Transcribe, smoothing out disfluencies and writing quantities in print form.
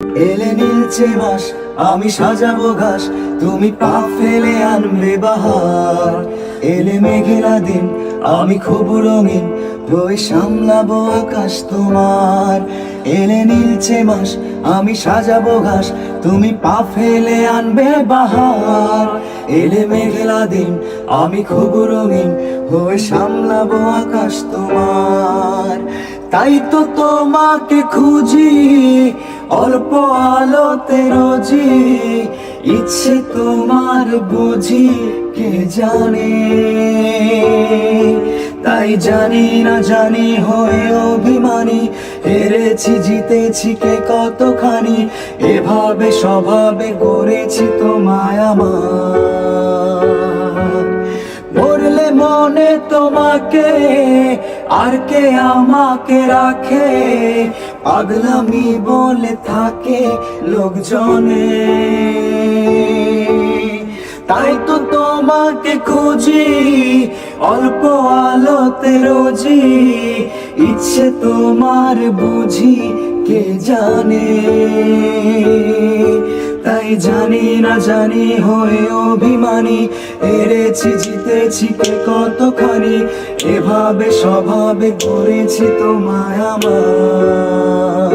এলে নীলচে মাস, আমি সাজাবো ঘাস, তুমি পা ফেলে আনবে বাহার। এলে মেঘেরা দিন, আমি খুব রঙিন, বয়ে সামলাবো আকাশ তোমার। এলে নীলচে মাস, আমি সাজাবো ঘাস, তুমি পা ফেলে আনবে বাহার। এলে মেঘেলা দিন, আমি খুব রঙিন, বয়ে সামলাবো আকাশ তোমার। তাই তো তোমাকে খুঁজি অল্প আলোতে রোজি, ইচ্ছে তোমার বুঝি কে জানে। তাই জানি না জানি হয়ে অভিমানী, হেরেছি জিতেছি কে কতখানি, এভাবে স্বভাবে গড়েছি তোমায় আমার। পড়লে মনে তোমাকে, আর কে আমাকে রাখে, পাগলামি বলে থাকে লোকজনে। তাই তো তোমাকে খুঁজি অল্প আলোতে রোজি, ইচ্ছে তোমার বুঝি কে জানে। তাই জানি না জানি হয়ে অভিমানী, হেরেছি জিতেছি কে কতখানি, এভাবে স্বভাবে করেছি তোমায় আমার।